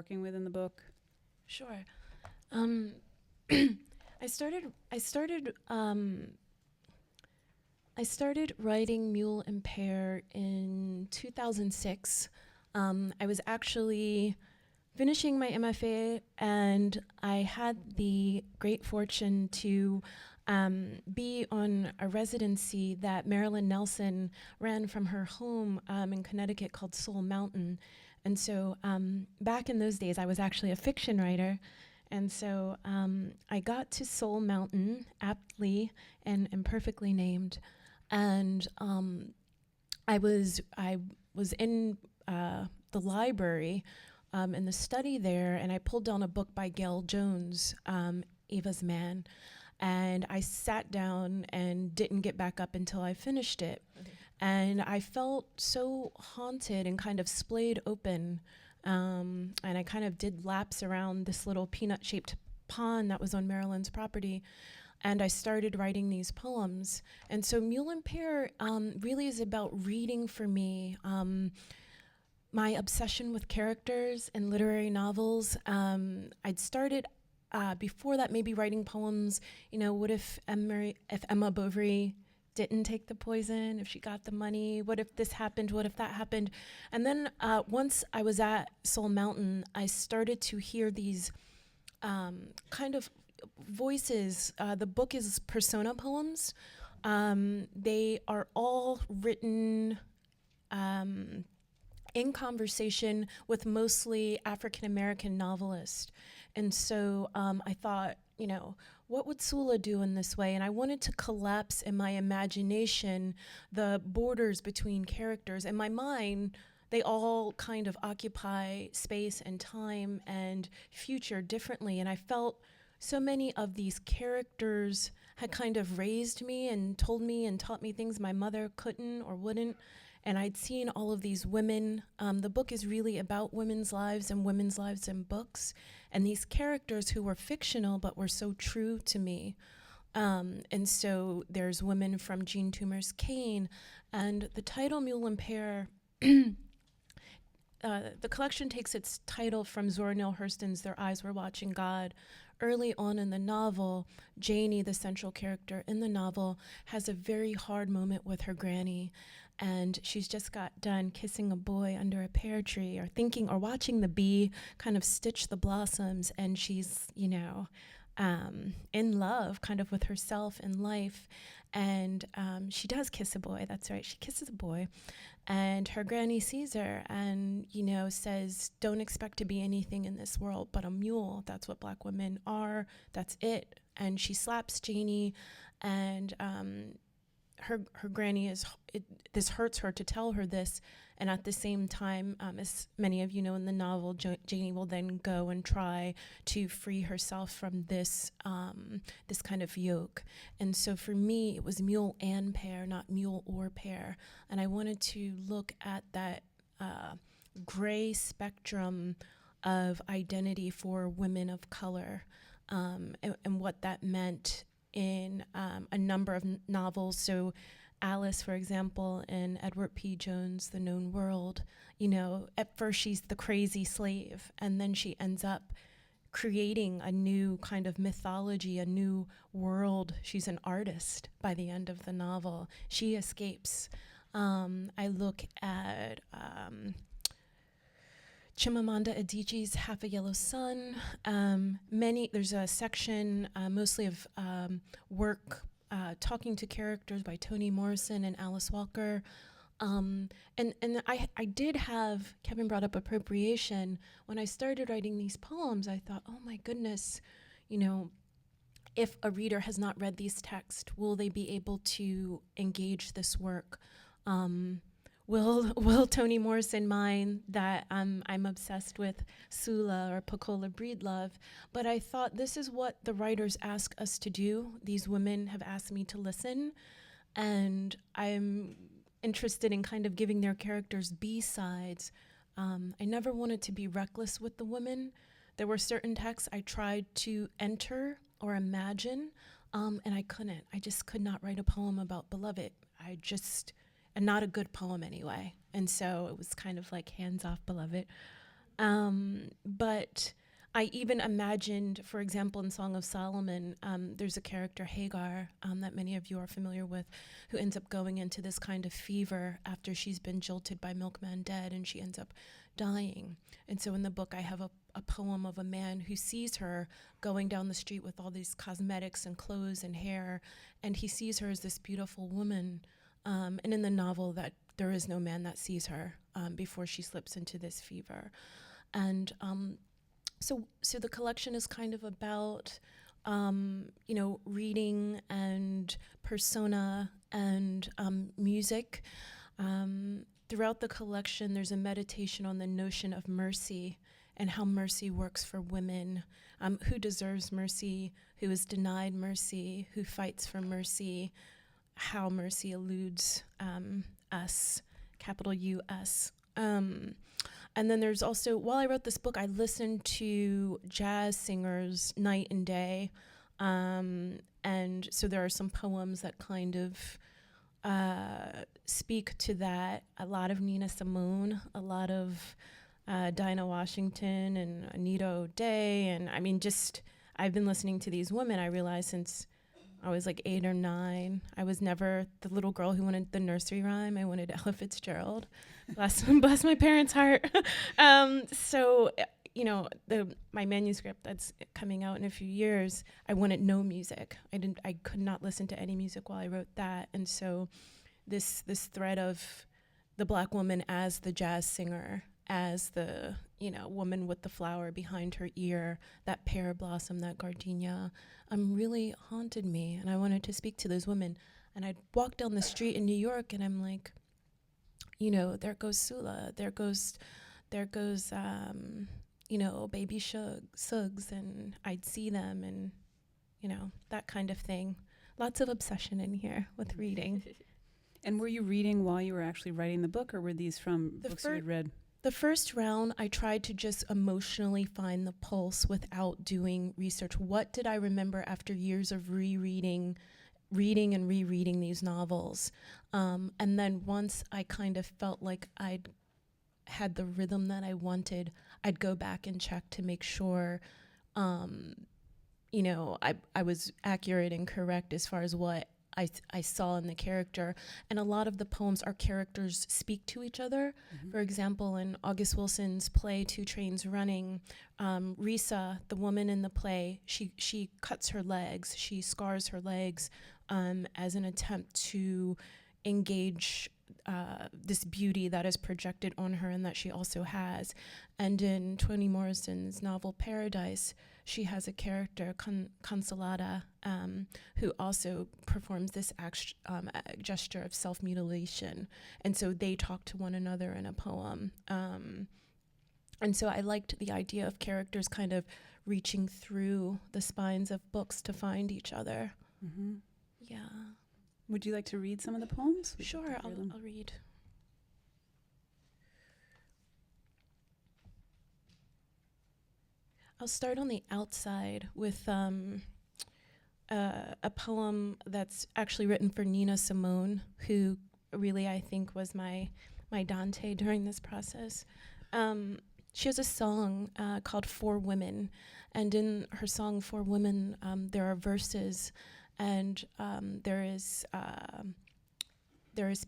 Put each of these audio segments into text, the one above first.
working with in the book? Sure. Um, I started writing Mule and Pear in 2006. I was actually finishing my MFA, and I had the great fortune to be on a residency that Marilyn Nelson ran from her home in Connecticut called Soul Mountain. And so back in those days, I was actually a fiction writer. And so I got to Soul Mountain, aptly and perfectly named. And I was in the library in the study there, and I pulled down a book by Gail Jones, Eva's Man, and I sat down and didn't get back up until I finished it. And I felt so haunted and kind of splayed open, and I kind of did laps around this little peanut-shaped pond that was on Maryland's property. And I started writing these poems. And so Mule and Pear really is about reading for me. My obsession with characters in literary novels. I'd started before that maybe writing poems, what if Emma Bovary didn't take the poison, if she got the money, what if this happened, what if that happened? And then once I was at Soul Mountain, I started to hear these kind of voices. The book is persona poems. They are all written in conversation with mostly African-American novelists. And so I thought, what would Sula do in this way? And I wanted to collapse in my imagination the borders between characters. In my mind, they all kind of occupy space and time and future differently. And I felt so many of these characters had kind of raised me and told me and taught me things my mother couldn't or wouldn't. And I'd seen all of these women. The book is really about women's lives in books. And these characters who were fictional but were so true to me. And so there's women from Jean Toomer's Cane. And the title Mule and Pear, the collection takes its title from Zora Neale Hurston's Their Eyes Were Watching God. Early on in the novel, Janie, the central character in the novel, has a very hard moment with her granny. And she's just got done kissing a boy under a pear tree or watching the bee kind of stitch the blossoms. And she's, in love kind of with herself and life. And she does kiss a boy. That's right. She kisses a boy. And her granny sees her and, says, don't expect to be anything in this world but a mule. That's what Black women are. That's it. And she slaps Janie, and her granny this hurts her to tell her this. And at the same time, as many of you know in the novel, Janie will then go and try to free herself from this kind of yoke. And so for me, it was Mule and Pear, not Mule or Pear. And I wanted to look at that gray spectrum of identity for women of color, and what that meant in a number of novels. So Alice, for example, in Edward P. Jones' The Known World, at first she's the crazy slave, and then she ends up creating a new kind of mythology, a new world. She's an artist by the end of the novel. She escapes. I look at Chimamanda Adichie's Half a Yellow Sun. There's a section mostly of work talking to characters by Toni Morrison and Alice Walker. And I did have, Kevin brought up appropriation. When I started writing these poems, I thought, oh my goodness, if a reader has not read these texts, will they be able to engage this work? Will Toni Morrison mind that I'm obsessed with Sula or Pecola Breedlove? But I thought, this is what the writers ask us to do. These women have asked me to listen, and I'm interested in kind of giving their characters B-sides. I never wanted to be reckless with the women. There were certain texts I tried to enter or imagine, and I couldn't. I just could not write a poem about beloved. And not a good poem anyway. And so it was kind of like hands off beloved. But I even imagined, for example, in Song of Solomon, there's a character, Hagar, that many of you are familiar with, who ends up going into this kind of fever after she's been jilted by Milkman Dead, and she ends up dying. And so in the book, I have a poem of a man who sees her going down the street with all these cosmetics and clothes and hair, and he sees her as this beautiful woman. And in the novel, that there is no man that sees her before she slips into this fever. And so the collection is kind of about, reading and persona and music. Throughout the collection, there's a meditation on the notion of mercy and how mercy works for women, who deserves mercy, who is denied mercy, who fights for mercy, how mercy eludes us, capital U-S. And then there's also, while I wrote this book, I listened to jazz singers night and day. And so there are some poems that kind of speak to that. A lot of Nina Simone, a lot of Dinah Washington and Anita O'Day. And I mean, I've been listening to these women, I realized, since I was like 8 or 9. I was never the little girl who wanted the nursery rhyme. I wanted Ella Fitzgerald. Bless my parents' heart. My manuscript that's coming out in a few years, I wanted no music. I could not listen to any music while I wrote that. And so this thread of the Black woman as the jazz singer, as the, woman with the flower behind her ear, that pear blossom, that gardenia, really haunted me. And I wanted to speak to those women. And I'd walk down the street in New York and I'm like, there goes Sula, there goes, baby Suggs, and I'd see them and, that kind of thing. Lots of obsession in here with reading. And were you reading while you were actually writing the book, or were these from books you had read? The first round, I tried to just emotionally find the pulse without doing research. What did I remember after years of reading and rereading these novels? And then once I kind of felt like I'd had the rhythm that I wanted, I'd go back and check to make sure, I was accurate and correct as far as what I saw in the character. And a lot of the poems, our characters speak to each other. Mm-hmm. For example, in August Wilson's play, Two Trains Running, Risa, the woman in the play, she cuts her legs, she scars her legs as an attempt to engage this beauty that is projected on her and that she also has. And in Toni Morrison's novel Paradise, she has a character, Consolata, who also performs this gesture of self-mutilation. And so they talk to one another in a poem. And so I liked the idea of characters kind of reaching through the spines of books to find each other. Mm-hmm. Yeah. Would you like to read some of the poems? Sure, I'll read. I'll start on the outside with a poem that's actually written for Nina Simone, who really I think was my Dante during this process. She has a song called For Women, and in her song For Women, there are verses, and there is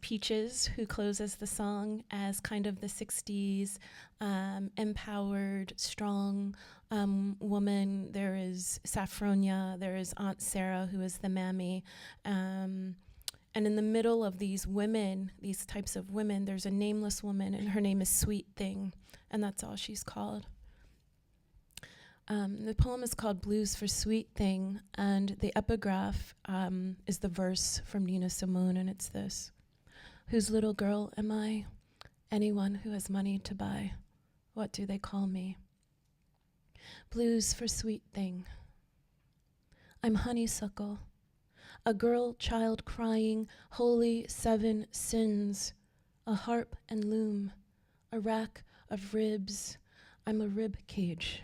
Peaches, who closes the song as kind of the 60s empowered, strong woman. There is Saffronia, there is Aunt Sarah, who is the mammy. And in the middle of these women, these types of women, there's a nameless woman, and her name is Sweet Thing, and that's all she's called. The poem is called Blues for Sweet Thing, and the epigraph is the verse from Nina Simone, and it's this. Whose little girl am I? Anyone who has money to buy. What do they call me? Blues for Sweet Thing. I'm honeysuckle, a girl child crying holy 7 sins, a harp and loom, a rack of ribs. I'm a rib cage.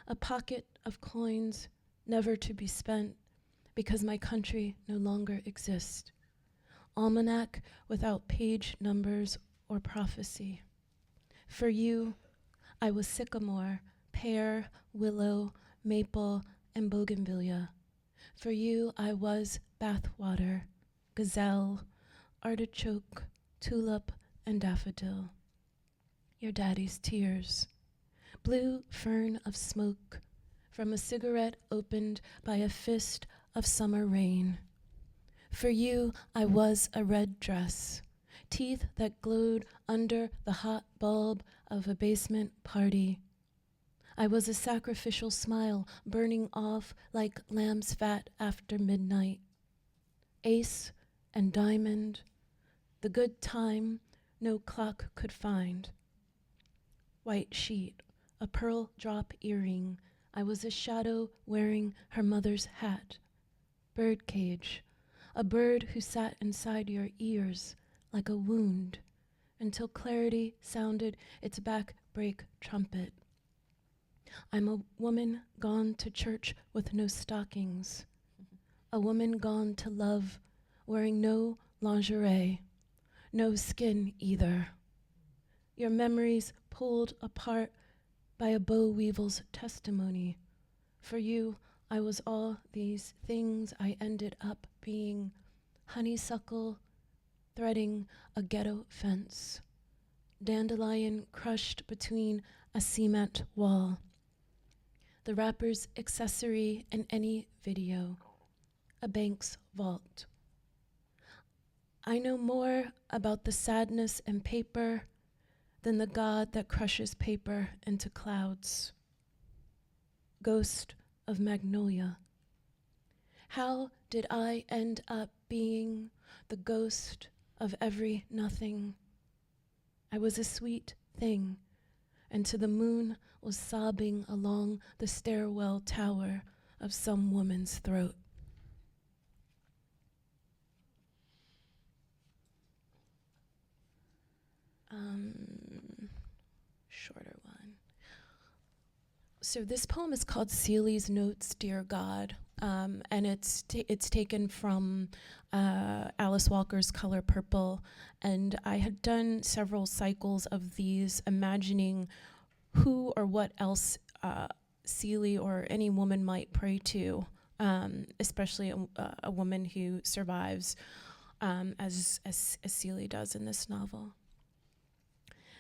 A pocket of coins never to be spent because my country no longer exists. Almanac without page numbers or prophecy. For you, I was sycamore, pear, willow, maple, and bougainvillea. For you I was bathwater, gazelle, artichoke, tulip, and daffodil. Your daddy's tears, blue fern of smoke from a cigarette opened by a fist of summer rain. For you I was a red dress, teeth that glowed under the hot bulb of a basement party. I was a sacrificial smile burning off like lamb's fat after midnight. Ace and diamond, the good time no clock could find. White sheet, a pearl drop earring. I was a shadow wearing her mother's hat. Birdcage, a bird who sat inside your ears like a wound until clarity sounded its back-break trumpet. I'm a woman gone to church with no stockings, a woman gone to love wearing no lingerie, no skin either. Your memories pulled apart by a boll weevil's testimony. For you, I was all these things I ended up being: honeysuckle threading a ghetto fence, dandelion crushed between a cement wall, the rapper's accessory in any video, a bank's vault. I know more about the sadness in paper than the God that crushes paper into clouds. Ghost of magnolia. How did I end up being the ghost of every nothing? I was a sweet thing, and to the moon was sobbing along the stairwell tower of some woman's throat. Shorter one. So this poem is called Seeley's Notes, Dear God, and it's taken from Alice Walker's Color Purple, and I had done several cycles of these, imagining who or what else Seeley or any woman might pray to, especially a woman who survives, as Seeley does in this novel.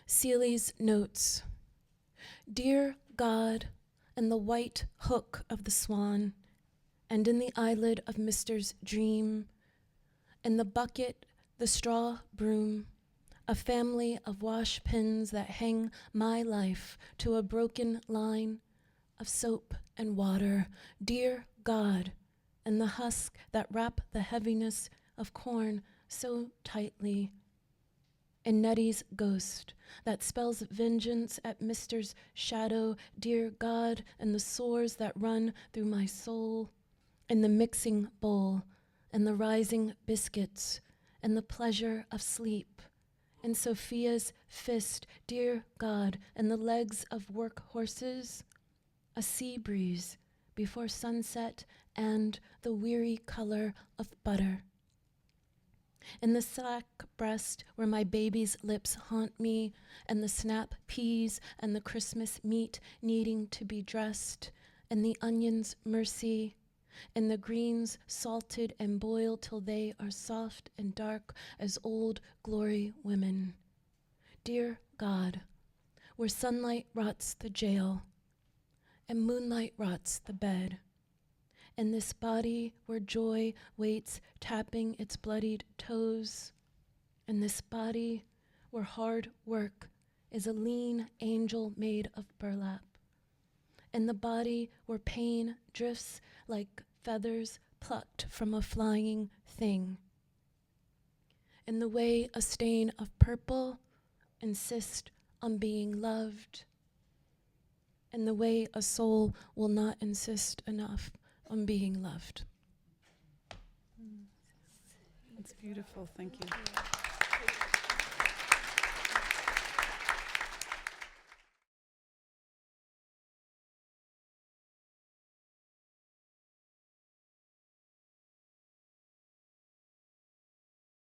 Seeley's Notes. Dear God, in the white hook of the swan, and in the eyelid of Mister's dream, in the bucket, the straw broom, a family of wash pins that hang my life to a broken line of soap and water. Dear God, in the husk that wrap the heaviness of corn so tightly, in Nettie's ghost that spells vengeance at Mister's shadow. Dear God, and the sores that run through my soul, in the mixing bowl, and the rising biscuits, and the pleasure of sleep, in Sophia's fist. Dear God, and the legs of work horses, a sea breeze before sunset, and the weary color of butter. In the slack breast where my baby's lips haunt me, and the snap peas and the Christmas meat needing to be dressed, and the onions' mercy, and the greens salted and boiled till they are soft and dark as old glory women. Dear God, where sunlight rots the jail, and moonlight rots the bed, in this body where joy waits tapping its bloodied toes, in this body where hard work is a lean angel made of burlap, in the body where pain drifts like feathers plucked from a flying thing, in the way a stain of purple insists on being loved, in the way a soul will not insist enough on being loved. That's beautiful. Thank you.